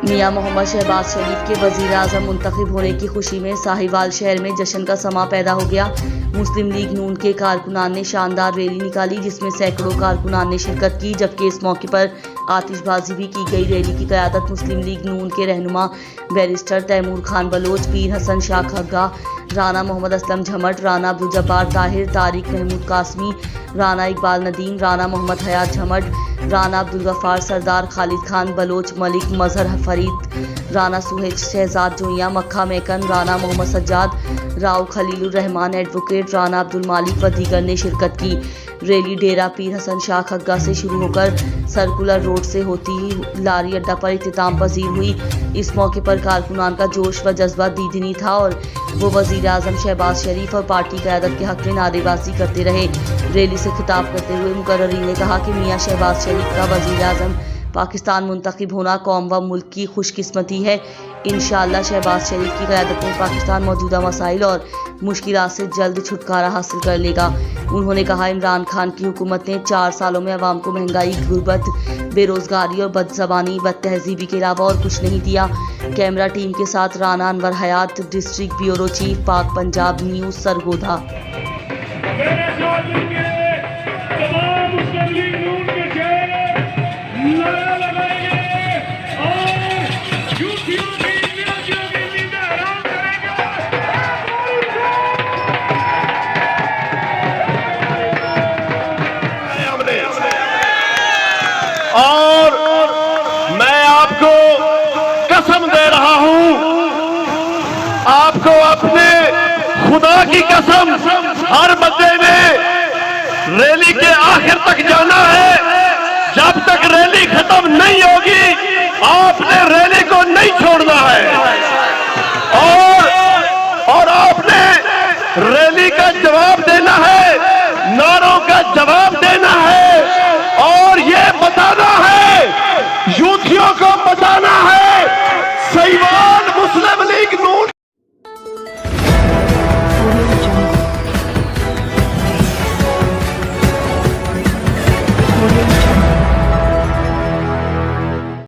मियां मोहम्मद शहबाज शरीफ के वजीर आज़म मुंतखब होने की खुशी में साहिवाल शहर में जश्न का समा पैदा हो गया। मुस्लिम लीग नून के कारकुनान ने शानदार रैली निकाली जिसमें सैकड़ों कारकुनान ने शिरकत की, जबकि इस मौके पर आतिशबाजी भी की गई। रैली की क़यादत मुस्लिम लीग नून के रहनुमा बैरिस्टर तैमूर खान बलोच, पीर हसन शाह खग्गा, राना मोहम्मद असलम झमट, राना अब्दुल जब्बार ताहिर, तारिक महमूद कासमी, राना इकबाल नदीम, राना मोहम्मद हयात झमट, राना अब्दुल गफ्फार सरदार, खालिद खान बलोच, मलिक मजहर फरीद, राना सुहेज शहजाद जोइया, मक्खा मेकन, राना मोहम्मद सज्जाद, राव खलीलुर रहमान एडवोकेट, राना अब्दुल मालिक व दीगर ने शिरकत की। रैली डेरा पीर हसन शाह खग्गा से शुरू होकर सर्कुलर रोड से होती ही लारी अड्डा पर इख्तिताम पजीर हुई। इस मौके पर कारकुनान का जोश व जज्बा दीदनी था और वो वजीर आज़म शहबाज शरीफ और पार्टी क़यादत के हक़ में नारेबाजी करते रहे। रैली से खिताब करते हुए मुकर्ररीन ने कहा कि मियां शहबाज शरीफ का वजीर आज़म पाकिस्तान मुंतखब होना कौम व मुल्क की खुशकिस्मती है। इंशाअल्लाह शहबाज शरीफ की क़यादत में पाकिस्तान मौजूदा मसाइल और मुश्किलात से जल्द छुटकारा हासिल कर लेगा। उन्होंने कहा, इमरान खान की हुकूमत ने 4 सालों में अवाम को महंगाई, गुर्बत, बेरोजगारी और बदज़बानी, बदतहजीबी के अलावा और कुछ नहीं दिया। कैमरा टीम के साथ राना अनवर हयात, डिस्ट्रिक्ट ब्यूरो चीफ, पाक पंजाब न्यूज़, सरगोधा। और मैं आपको कसम दे रहा हूं, आपको अपने खुदा की कसम, हर बंदे ने रैली के आखिर तक जाना है। जब तक रैली खत्म नहीं होगी आपने रैली को नहीं छोड़ना है और आपने रैली का जवाब देना है, नारों का जवाब देना है और ये बताना है, यूथियों को बताना है, साहिवाल मुस्लिम